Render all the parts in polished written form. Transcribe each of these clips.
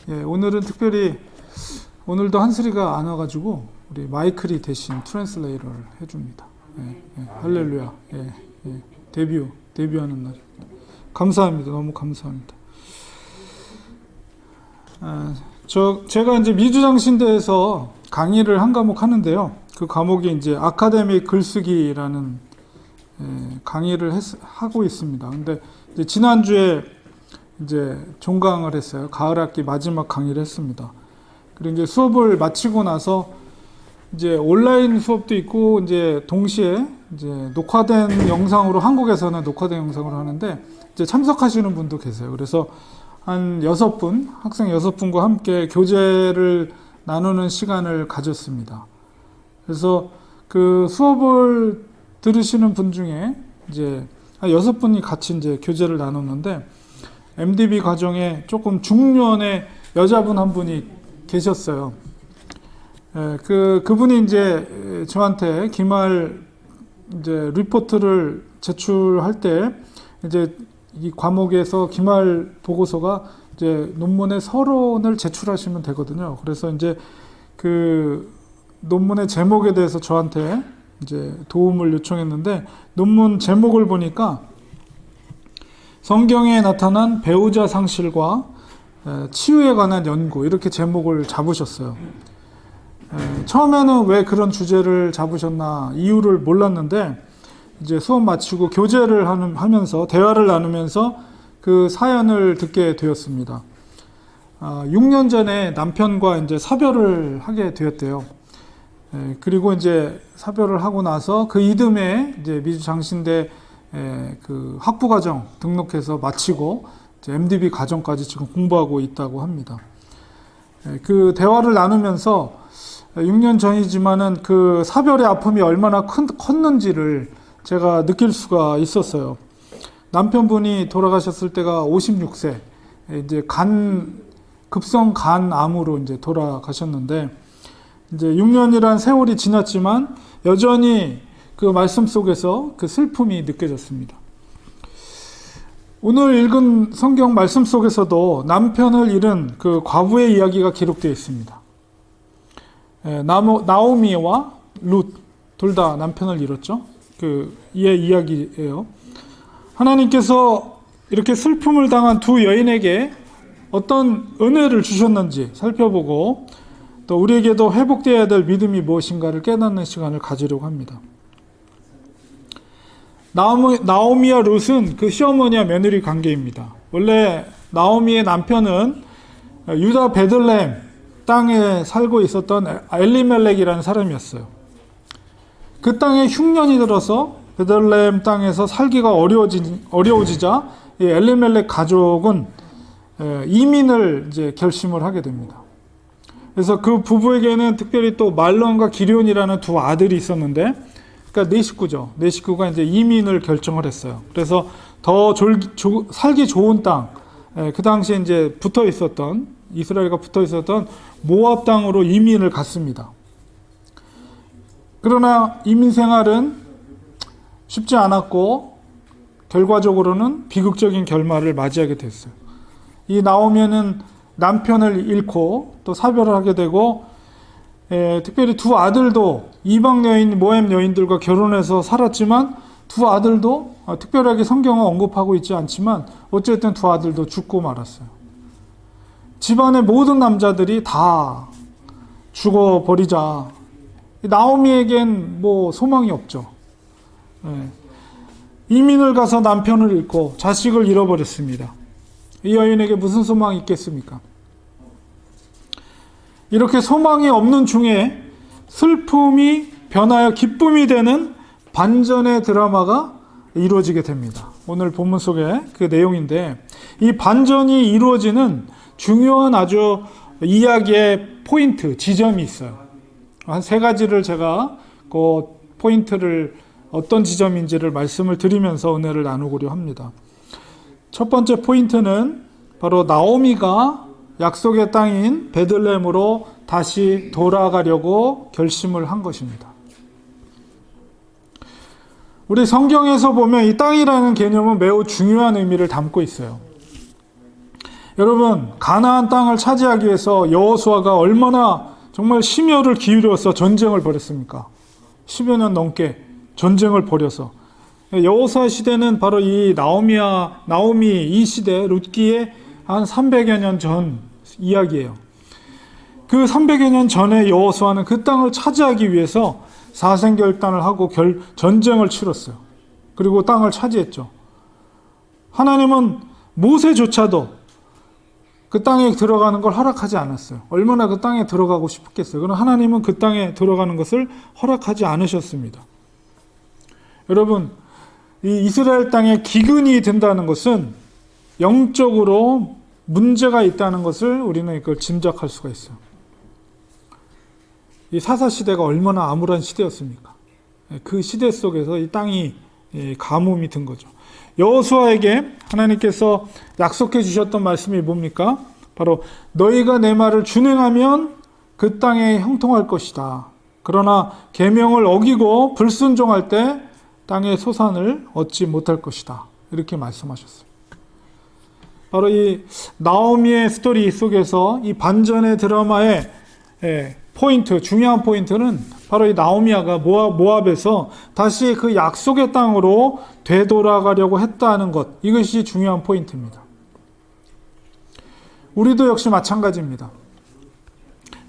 예, 오늘은 특별히 오늘도 한슬이가 안 와가지고 우리 마이클이 대신 트랜슬레이터를 해줍니다. 예, 할렐루야. 데뷔하는 날. 감사합니다. 너무 감사합니다. 제가 이제 미주장신대에서 강의를 한 과목 하는데요. 그 과목이 이제 아카데믹 글쓰기라는 강의를 하고 있습니다. 근데 이제 지난주에 이제 종강을 했어요. 가을 학기 마지막 강의를 했습니다. 그리고 이제 수업을 마치고 나서 이제 온라인 수업도 있고 이제 동시에 이제 녹화된 영상으로 한국에서는 녹화된 영상으로 하는데 이제 참석하시는 분도 계세요. 그래서 한 6분, 학생 6분과 함께 교재를 나누는 시간을 가졌습니다. 그래서 그 수업을 들으시는 분 중에 이제 한 6분이 같이 이제 교재를 나눴는데 MDB 과정에 조금 중년의 여자분 한 분이 계셨어요. 그분이 이제 저한테 기말 이제 리포트를 제출할 때 이제 이 과목에서 기말 보고서가 이제 논문의 서론을 제출하시면 되거든요. 그래서 이제 그 논문의 제목에 대해서 저한테 이제 도움을 요청했는데 논문 제목을 보니까 성경에 나타난 배우자 상실과 치유에 관한 연구 이렇게 제목을 잡으셨어요. 처음에는 왜 그런 주제를 잡으셨나 이유를 몰랐는데 이제 수업 마치고 교제를 하면서 대화를 나누면서 그 사연을 듣게 되었습니다. 6년 전에 남편과 이제 사별을 하게 되었대요. 그리고 이제 사별을 하고 나서 그 이듬해 이제 미주장신대 그 학부과정 등록해서 마치고 이제 MDB 과정까지 지금 공부하고 있다고 합니다. 그 대화를 나누면서 6년 전이지만은 그 사별의 아픔이 얼마나 컸는지를 제가 느낄 수가 있었어요. 남편분이 돌아가셨을 때가 56세, 이제 급성 간암으로 이제 돌아가셨는데, 이제 6년이란 세월이 지났지만 여전히 그 말씀 속에서 그 슬픔이 느껴졌습니다. 오늘 읽은 성경 말씀 속에서도 남편을 잃은 그 과부의 이야기가 기록되어 있습니다. 나오미와 룻 둘 다 남편을 잃었죠. 이의 이야기예요. 하나님께서 이렇게 슬픔을 당한 두 여인에게 어떤 은혜를 주셨는지 살펴보고 또 우리에게도 회복되어야 될 믿음이 무엇인가를 깨닫는 시간을 가지려고 합니다. 나오미와 룻은 그 시어머니와 며느리 관계입니다. 원래 나오미의 남편은 유다 베들레헴 땅에 살고 있었던 엘리멜렉이라는 사람이었어요. 그 땅에 흉년이 들어서 베들레헴 땅에서 살기가 어려워지자 이 엘리멜렉 가족은 이민을 이제 결심을 하게 됩니다. 그래서 그 부부에게는 특별히 또 말론과 기럧이라는 두 아들이 있었는데, 그러니까 네 식구가 이제 이민을 결정을 했어요. 그래서 더 살기 좋은 땅, 그 당시에 이제 이스라엘과 붙어 있었던 모압 땅으로 이민을 갔습니다. 그러나 이민 생활은 쉽지 않았고 결과적으로는 비극적인 결말을 맞이하게 됐어요. 이 나오미는 남편을 잃고 또 사별을 하게 되고 특별히 두 아들도 이방 여인 모압 여인들과 결혼해서 살았지만 두 아들도 특별하게 성경은 언급하고 있지 않지만 어쨌든 두 아들도 죽고 말았어요. 집안의 모든 남자들이 다 죽어버리자 나오미에겐 뭐 소망이 없죠. 이민을 가서 남편을 잃고 자식을 잃어버렸습니다. 이 여인에게 무슨 소망이 있겠습니까? 이렇게 소망이 없는 중에 슬픔이 변하여 기쁨이 되는 반전의 드라마가 이루어지게 됩니다. 오늘 본문 속에 그 내용인데 이 반전이 이루어지는 중요한 아주 이야기의 포인트, 지점이 있어요. 한 3가지를 제가 그 포인트를 어떤 지점인지를 말씀을 드리면서 은혜를 나누고려 합니다. 첫 번째 포인트는 바로 나오미가 약속의 땅인 베들레헴으로 다시 돌아가려고 결심을 한 것입니다. 우리 성경에서 보면 이 땅이라는 개념은 매우 중요한 의미를 담고 있어요. 여러분, 가나안 땅을 차지하기 위해서 여호수아가 얼마나 정말 심혈을 기울여서 전쟁을 벌였습니까? 10여 년 넘게 전쟁을 벌여서. 여호수아 시대는 바로 이 나오미 이 시대 룻기의 한 300여 년 전 이야기예요. 그 300여 년 전에 여호수아는 그 땅을 차지하기 위해서 사생결단을 하고 전쟁을 치렀어요. 그리고 땅을 차지했죠. 하나님은 모세조차도 그 땅에 들어가는 걸 허락하지 않았어요. 얼마나 그 땅에 들어가고 싶겠어요. 그러나 하나님은 그 땅에 들어가는 것을 허락하지 않으셨습니다. 여러분, 이 이스라엘 땅에 기근이 된다는 것은 영적으로 문제가 있다는 것을 우리는 이걸 짐작할 수가 있어요. 이 사사시대가 얼마나 암울한 시대였습니까? 그 시대 속에서 이 땅이 가뭄이 든 거죠. 여호수아에게 하나님께서 약속해 주셨던 말씀이 뭡니까? 바로 너희가 내 말을 준행하면 그 땅에 형통할 것이다. 그러나 계명을 어기고 불순종할 때 땅의 소산을 얻지 못할 것이다. 이렇게 말씀하셨어요. 바로 이 나오미의 스토리 속에서 이 반전의 드라마의 포인트, 중요한 포인트는 바로 이 나오미아가 모압에서 다시 그 약속의 땅으로 되돌아가려고 했다는 것, 이것이 중요한 포인트입니다. 우리도 역시 마찬가지입니다.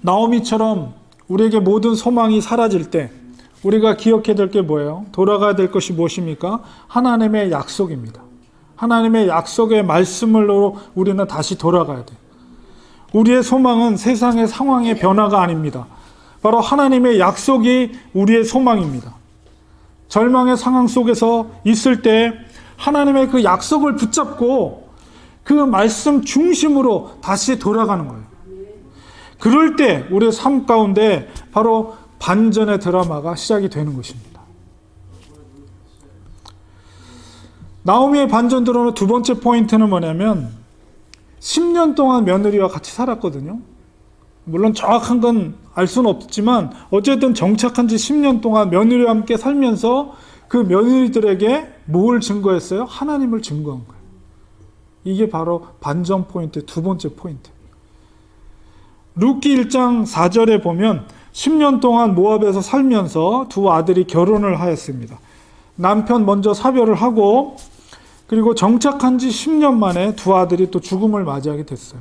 나오미처럼 우리에게 모든 소망이 사라질 때 우리가 기억해야 될 게 뭐예요? 돌아가야 될 것이 무엇입니까? 하나님의 약속입니다. 하나님의 약속의 말씀으로 우리는 다시 돌아가야 돼요. 우리의 소망은 세상의 상황의 변화가 아닙니다. 바로 하나님의 약속이 우리의 소망입니다. 절망의 상황 속에서 있을 때 하나님의 그 약속을 붙잡고 그 말씀 중심으로 다시 돌아가는 거예요. 그럴 때 우리의 삶 가운데 바로 반전의 드라마가 시작이 되는 것입니다. 나오미의 반전 드라마 두 번째 포인트는 뭐냐면 10년 동안 며느리와 같이 살았거든요. 물론 정확한 건 알 수는 없지만 어쨌든 정착한 지 10년 동안 며느리와 함께 살면서 그 며느리들에게 뭘 증거했어요? 하나님을 증거한 거예요. 이게 바로 반전 포인트, 두 번째 포인트. 룻기 1장 4절에 보면 10년 동안 모압에서 살면서 두 아들이 결혼을 하였습니다. 남편 먼저 사별을 하고 그리고 정착한 지 10년 만에 두 아들이 또 죽음을 맞이하게 됐어요.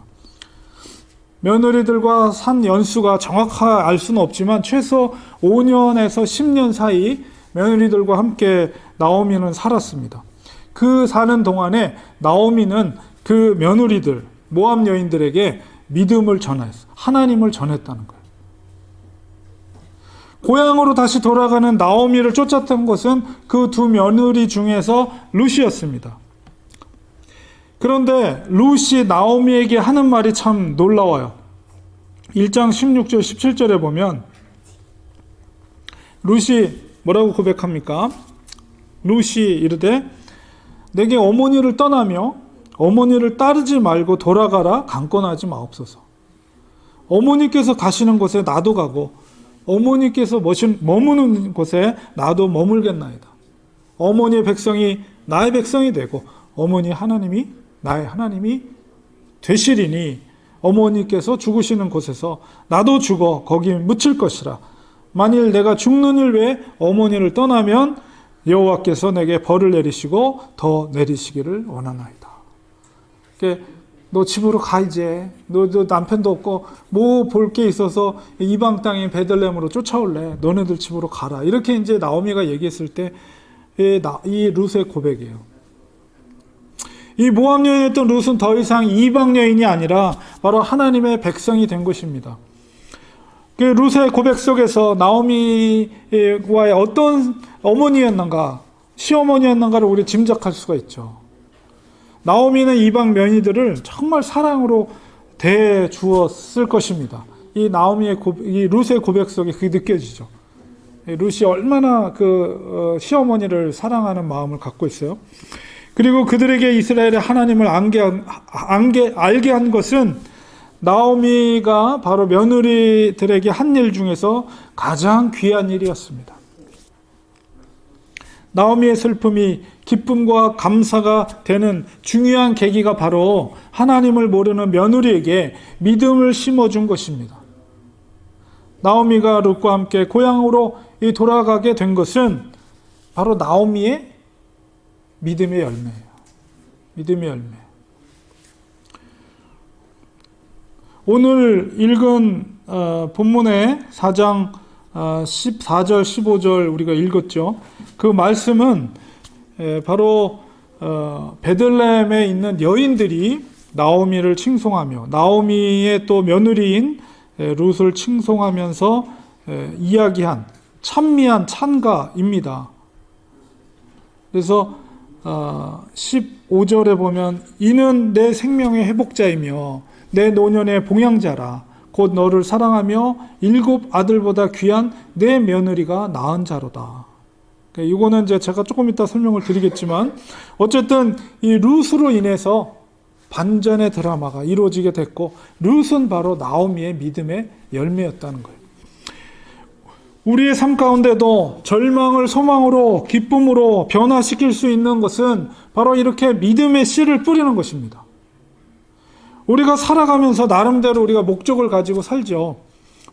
며느리들과 산 연수가 정확하게 알 수는 없지만 최소 5년에서 10년 사이 며느리들과 함께 나오미는 살았습니다. 그 사는 동안에 나오미는 그 며느리들, 모압 여인들에게 믿음을 전했어요. 하나님을 전했다는 거예요. 고향으로 다시 돌아가는 나오미를 쫓았던 것은 그 두 며느리 중에서 룻이었습니다. 그런데 룻이 나오미에게 하는 말이 참 놀라워요. 1장 16절 17절에 보면 룻이 뭐라고 고백합니까? 룻이 이르되 내게 어머니를 떠나며 어머니를 따르지 말고 돌아가라 강권하지 마옵소서. 어머니께서 가시는 곳에 나도 가고 어머니께서 머무는 곳에 나도 머물겠나이다. 어머니의 백성이 나의 백성이 되고 어머니 하나님이 나의 하나님이 되시리니 어머니께서 죽으시는 곳에서 나도 죽어 거기 묻힐 것이라. 만일 내가 죽는 일 외에 어머니를 떠나면 여호와께서 내게 벌을 내리시고 더 내리시기를 원하나이다. 너 집으로 가 이제. 너 남편도 없고 뭐 볼 게 있어서 이방 땅인 베들레헴으로 쫓아올래. 너네들 집으로 가라. 이렇게 이제 나오미가 얘기했을 때 이 룻의 고백이에요. 이 모압 여인이었던 룻은 더 이상 이방 여인이 아니라 바로 하나님의 백성이 된 것입니다. 그 룻의 고백 속에서 나오미와의 어떤 어머니였는가, 시어머니였는가를 우리 짐작할 수가 있죠. 나오미는 이방 며느리들을 정말 사랑으로 대주었을 것입니다. 이 룻의 고백 속에 그게 느껴지죠. 룻이 얼마나 시어머니를 사랑하는 마음을 갖고 있어요. 그리고 그들에게 이스라엘의 하나님을 알게 한 것은 나오미가 바로 며느리들에게 한 일 중에서 가장 귀한 일이었습니다. 나오미의 슬픔이 기쁨과 감사가 되는 중요한 계기가 바로 하나님을 모르는 며느리에게 믿음을 심어준 것입니다. 나오미가 룻과 함께 고향으로 돌아가게 된 것은 바로 나오미의 믿음의 열매예요. 믿음의 열매. 오늘 읽은 본문의 4장 14절 15절 우리가 읽었죠. 그 말씀은 바로 베들레헴에 있는 여인들이 나오미를 칭송하며 나오미의 또 며느리인 룻을 칭송하면서 이야기한 찬미한 찬가입니다. 그래서 15절에 보면 이는 내 생명의 회복자이며 내 노년의 봉양자라 곧 너를 사랑하며 7 아들보다 귀한 내 며느리가 낳은 자로다. 이거는 이제 제가 조금 이따 설명을 드리겠지만 어쨌든 이 룻으로 인해서 반전의 드라마가 이루어지게 됐고 룻은 바로 나오미의 믿음의 열매였다는 거예요. 우리의 삶 가운데도 절망을 소망으로 기쁨으로 변화시킬 수 있는 것은 바로 이렇게 믿음의 씨를 뿌리는 것입니다. 우리가 살아가면서 나름대로 우리가 목적을 가지고 살죠.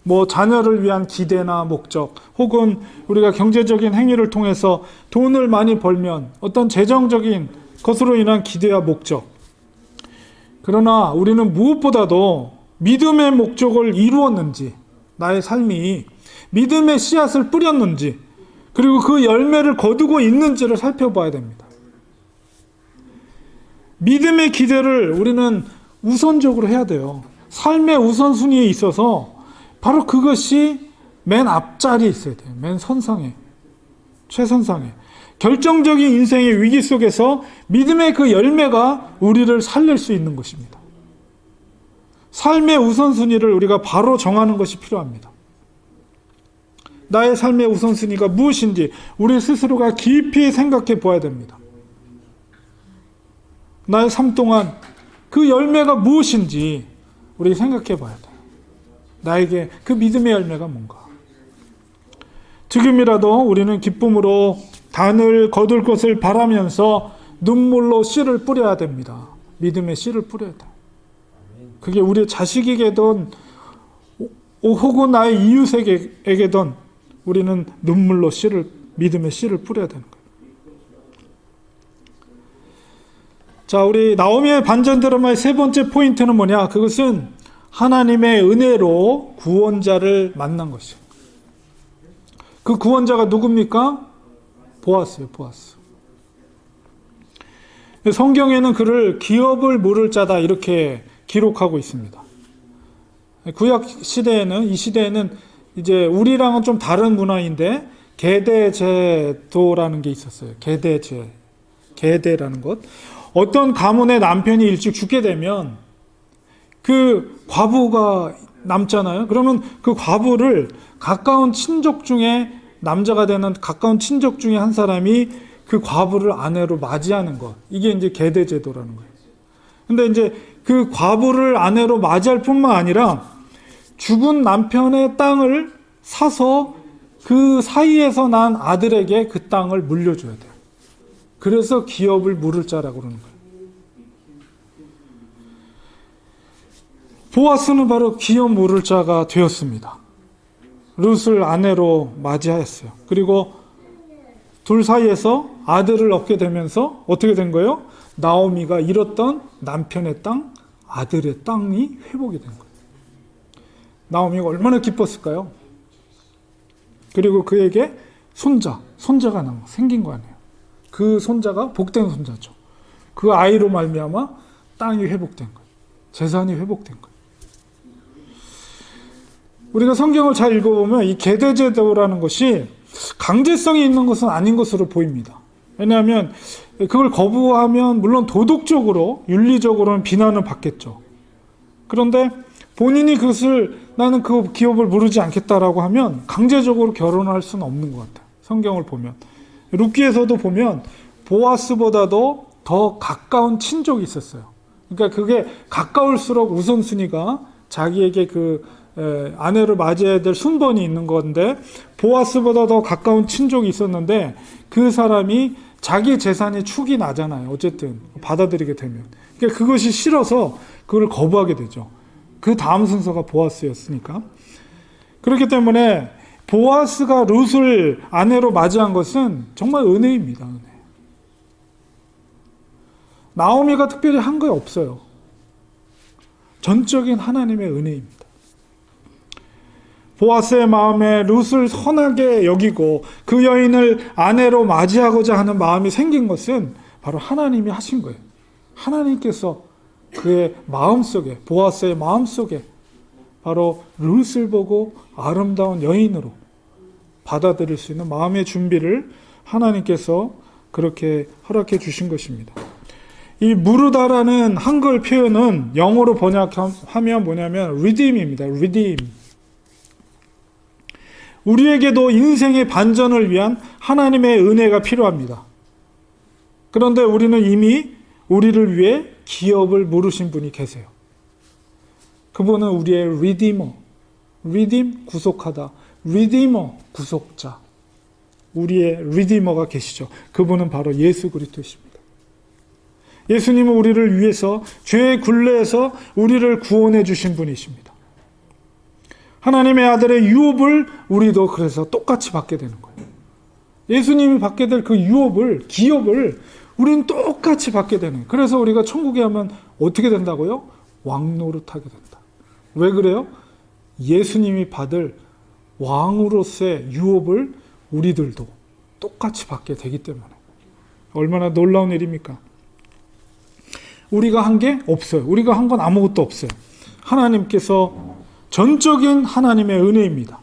뭐 자녀를 위한 기대나 목적, 혹은 우리가 경제적인 행위를 통해서 돈을 많이 벌면 어떤 재정적인 것으로 인한 기대와 목적. 그러나 우리는 무엇보다도 믿음의 목적을 이루었는지, 나의 삶이 믿음의 씨앗을 뿌렸는지, 그리고 그 열매를 거두고 있는지를 살펴봐야 됩니다. 믿음의 기대를 우리는 우선적으로 해야 돼요. 삶의 우선순위에 있어서 바로 그것이 맨 앞자리에 있어야 돼요. 맨 선상에, 최선상에. 결정적인 인생의 위기 속에서 믿음의 그 열매가 우리를 살릴 수 있는 것입니다. 삶의 우선순위를 우리가 바로 정하는 것이 필요합니다. 나의 삶의 우선순위가 무엇인지 우리 스스로가 깊이 생각해 보아야 됩니다. 나의 삶 동안 그 열매가 무엇인지 우리 생각해 봐야 돼요. 나에게 그 믿음의 열매가 뭔가. 지금이라도 우리는 기쁨으로 단을 거둘 것을 바라면서 눈물로 씨를 뿌려야 됩니다. 믿음의 씨를 뿌려야 돼요. 그게 우리 자식에게든 혹은 나의 이웃에게든 우리는 눈물로 믿음의 씨를 뿌려야 되는 거예요. 자, 우리 나오미의 반전 드라마의 세 번째 포인트는 뭐냐? 그것은 하나님의 은혜로 구원자를 만난 것이에요. 그 구원자가 누굽니까? 보아스예요, 보아스. 성경에는 그를 기업을 물을 자다 이렇게 기록하고 있습니다. 구약 시대에는, 이 시대에는 이제 우리랑은 좀 다른 문화인데 계대제도라는 게 있었어요. 계대라는 것. 어떤 가문의 남편이 일찍 죽게 되면 그 과부가 남잖아요. 그러면 그 과부를 가까운 친족 중에, 남자가 되는 가까운 친족 중에 한 사람이 그 과부를 아내로 맞이하는 것. 이게 이제 계대제도라는 거예요. 근데 이제 그 과부를 아내로 맞이할 뿐만 아니라 죽은 남편의 땅을 사서 그 사이에서 난 아들에게 그 땅을 물려줘야 돼요. 그래서 기업을 물을 자라고 그러는 거예요. 보아스는 바로 기업 물을 자가 되었습니다. 룻을 아내로 맞이하였어요. 그리고 둘 사이에서 아들을 얻게 되면서 어떻게 된 거예요? 나오미가 잃었던 남편의 땅, 아들의 땅이 회복이 된 거예요. 나오미가 얼마나 기뻤을까요? 그리고 그에게 손자가 생긴 거 아니에요. 그 손자가 복된 손자죠. 그 아이로 말미암아 땅이 회복된 거예요. 재산이 회복된 거예요. 우리가 성경을 잘 읽어보면 이 계대제도라는 것이 강제성이 있는 것은 아닌 것으로 보입니다. 왜냐하면 그걸 거부하면 물론 도덕적으로, 윤리적으로는 비난을 받겠죠. 그런데 본인이 그것을 나는 그 기업을 물르지 않겠다라고 하면 강제적으로 결혼을 할 수는 없는 것 같아요. 성경을 보면. 룻기에서도 보면 보아스보다도 더 가까운 친족이 있었어요. 그러니까 그게 가까울수록 우선순위가 자기에게 그 아내를 맞이해야 될 순번이 있는 건데, 보아스보다 더 가까운 친족이 있었는데 그 사람이 자기 재산이 축이 나잖아요. 어쨌든 받아들이게 되면 그러니까 그것이 싫어서 그걸 거부하게 되죠. 그 다음 순서가 보아스였으니까. 그렇기 때문에 보아스가 룻을 아내로 맞이한 것은 정말 은혜입니다. 은혜. 나오미가 특별히 한 게 없어요. 전적인 하나님의 은혜입니다. 보아스의 마음에 룻을 선하게 여기고 그 여인을 아내로 맞이하고자 하는 마음이 생긴 것은 바로 하나님이 하신 거예요. 하나님께서 그의 마음속에, 보아스의 마음속에 바로 룻을 보고 아름다운 여인으로 받아들일 수 있는 마음의 준비를 하나님께서 그렇게 허락해 주신 것입니다. 이 무르다라는 한글 표현은 영어로 번역하면 뭐냐면 redeem입니다. redeem. 우리에게도 인생의 반전을 위한 하나님의 은혜가 필요합니다. 그런데 우리는 이미 우리를 위해 기업을 물으신 분이 계세요. 그분은 우리의 redeemer. redeem, 구속하다. redeemer, 구속자. 우리의 redeemer가 계시죠. 그분은 바로 예수 그리스도십니다. 예수님은 우리를 위해서 죄의 굴레에서 우리를 구원해 주신 분이십니다. 하나님의 아들의 유업을 우리도 그래서 똑같이 받게 되는 거예요. 예수님이 받게 될 그 유업을, 기업을 우리는 똑같이 받게 되는 거예요. 그래서 우리가 천국에 하면 어떻게 된다고요? 왕노릇하게 된다. 왜 그래요? 예수님이 받을 왕으로서의 유업을 우리들도 똑같이 받게 되기 때문에. 얼마나 놀라운 일입니까? 우리가 한 게 없어요. 우리가 한 건 아무것도 없어요. 하나님께서 전적인 하나님의 은혜입니다.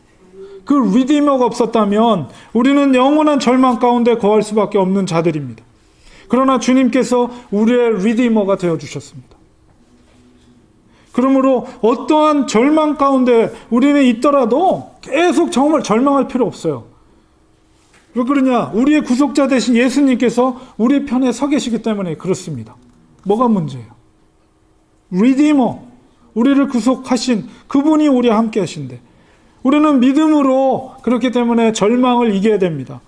그 리디머가 없었다면 우리는 영원한 절망 가운데 거할 수밖에 없는 자들입니다. 그러나 주님께서 우리의 리디머가 되어주셨습니다. 그러므로 어떠한 절망 가운데 우리는 있더라도 계속 정말 절망할 필요 없어요. 왜 그러냐? 우리의 구속자 되신 예수님께서 우리 편에 서 계시기 때문에 그렇습니다. 뭐가 문제예요? 리디머, 우리를 구속하신 그분이 우리와 함께 하신데 우리는 믿음으로 그렇기 때문에 절망을 이겨야 됩니다.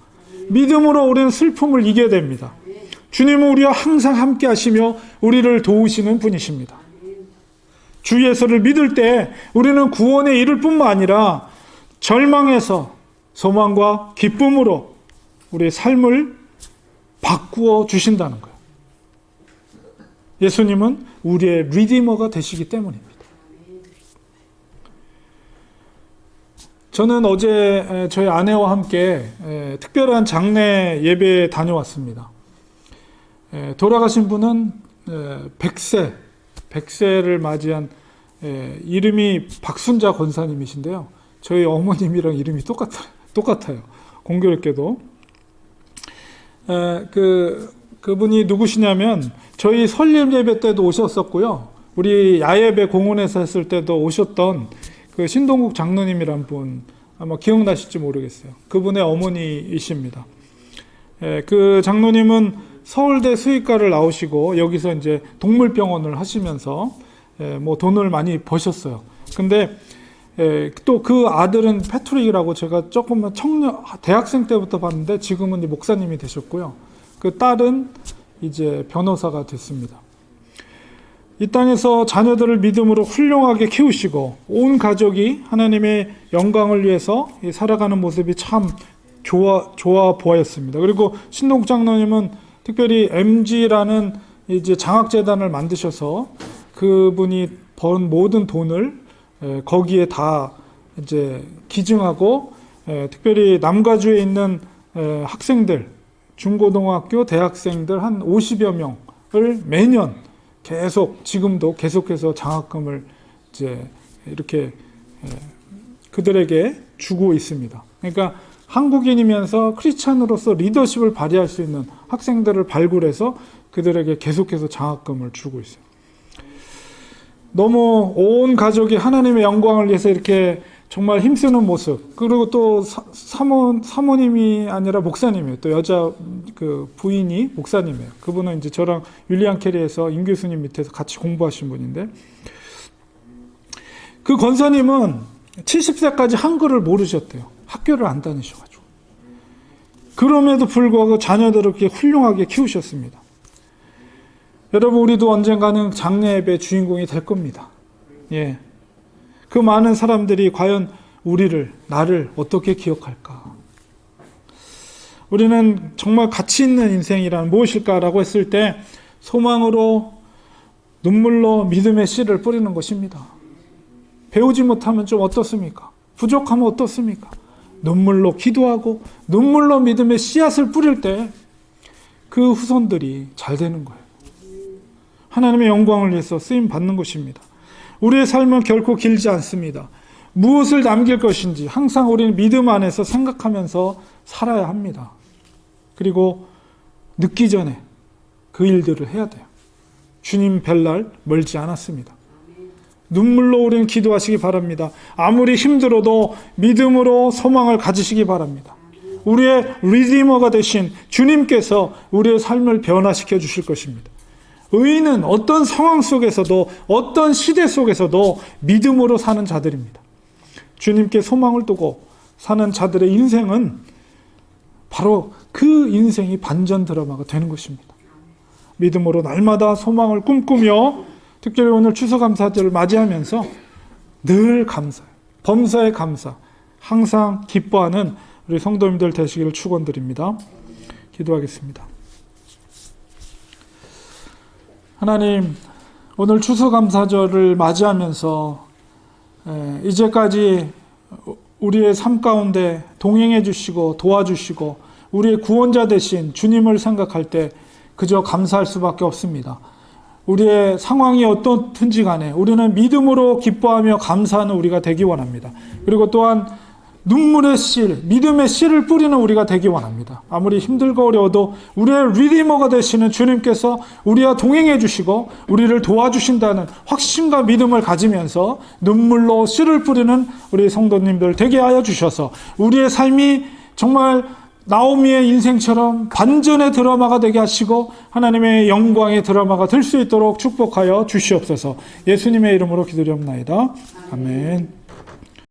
믿음으로 우리는 슬픔을 이겨야 됩니다. 주님은 우리와 항상 함께 하시며 우리를 도우시는 분이십니다. 주 예수를 믿을 때 우리는 구원에 이를 뿐만 아니라 절망에서 소망과 기쁨으로 우리의 삶을 바꾸어 주신다는 거예요. 예수님은 우리의 리디머가 되시기 때문입니다. 저는 어제 저희 아내와 함께 특별한 장례 예배에 다녀왔습니다. 돌아가신 분은 100세를 맞이한 이름이 박순자 권사님이신데요. 저희 어머님이랑 이름이 똑같아요. 공교롭게도. 그분이 누구시냐면 저희 설립 예배 때도 오셨었고요. 우리 야예배 공원에서 했을 때도 오셨던 그 신동국 장로님이란 분 아마 기억나실지 모르겠어요. 그분의 어머니이십니다. 그 장로님은 서울대 수의과를 나오시고 여기서 이제 동물병원을 하시면서 뭐 돈을 많이 버셨어요. 근데 또 그 아들은 패트릭이라고 제가 조금만 대학생 때부터 봤는데 지금은 목사님이 되셨고요. 그 딸은 이제 변호사가 됐습니다. 이 땅에서 자녀들을 믿음으로 훌륭하게 키우시고 온 가족이 하나님의 영광을 위해서 살아가는 모습이 참 좋아 보였습니다. 그리고 신동국 장로님은 특별히 MG라는 이제 장학재단을 만드셔서 그분이 번 모든 돈을 거기에 다 이제 기증하고 특별히 남가주에 있는 학생들 중고등학교 대학생들 한 50여 명을 매년 계속 지금도 계속해서 장학금을 이제 이렇게 그들에게 주고 있습니다. 그러니까 한국인이면서 크리스찬으로서 리더십을 발휘할 수 있는 학생들을 발굴해서 그들에게 계속해서 장학금을 주고 있어요. 너무 온 가족이 하나님의 영광을 위해서 이렇게 정말 힘쓰는 모습, 그리고 또 사모님이 아니라 목사님이에요. 또 여자 그 부인이 목사님이에요. 그분은 이제 저랑 윌리엄 캐리에서 임 교수님 밑에서 같이 공부하신 분인데, 그 권사님은 70세까지 한글을 모르셨대요. 학교를 안 다니셔가지고. 그럼에도 불구하고 자녀들을 그렇게 훌륭하게 키우셨습니다. 여러분, 우리도 언젠가는 장례 예배 주인공이 될 겁니다. 예. 그 많은 사람들이 과연 나를 어떻게 기억할까? 우리는 정말 가치 있는 인생이란 무엇일까라고 했을 때 소망으로, 눈물로 믿음의 씨를 뿌리는 것입니다. 배우지 못하면 좀 어떻습니까? 부족하면 어떻습니까? 눈물로 기도하고 눈물로 믿음의 씨앗을 뿌릴 때 그 후손들이 잘 되는 거예요. 하나님의 영광을 위해서 쓰임 받는 것입니다. 우리의 삶은 결코 길지 않습니다. 무엇을 남길 것인지 항상 우리는 믿음 안에서 생각하면서 살아야 합니다. 그리고 늦기 전에 그 일들을 해야 돼요. 주님 뵐 날 멀지 않았습니다. 눈물로 우리는 기도하시기 바랍니다. 아무리 힘들어도 믿음으로 소망을 가지시기 바랍니다. 우리의 리디머가 되신 주님께서 우리의 삶을 변화시켜 주실 것입니다. 의인은 어떤 상황 속에서도, 어떤 시대 속에서도 믿음으로 사는 자들입니다. 주님께 소망을 두고 사는 자들의 인생은 바로 그 인생이 반전 드라마가 되는 것입니다. 믿음으로 날마다 소망을 꿈꾸며, 특별히 오늘 추수감사절을 맞이하면서 늘 감사해요. 범사에 감사, 항상 기뻐하는 우리 성도님들 되시기를 축원드립니다. 기도하겠습니다. 하나님, 오늘 추수감사절을 맞이하면서 이제까지 우리의 삶 가운데 동행해 주시고 도와주시고 우리의 구원자 되신 주님을 생각할 때 그저 감사할 수밖에 없습니다. 우리의 상황이 어떻든지 간에 우리는 믿음으로 기뻐하며 감사하는 우리가 되기 원합니다. 그리고 또한 눈물의 실, 믿음의 씨를 뿌리는 우리가 되기 원합니다. 아무리 힘들고 어려워도 우리의 리디머가 되시는 주님께서 우리와 동행해 주시고 우리를 도와주신다는 확신과 믿음을 가지면서 눈물로 씨를 뿌리는 우리 성도님들 되게 하여 주셔서 우리의 삶이 정말 나오미의 인생처럼 반전의 드라마가 되게 하시고 하나님의 영광의 드라마가 될 수 있도록 축복하여 주시옵소서. 예수님의 이름으로 기도드리옵나이다. 아멘.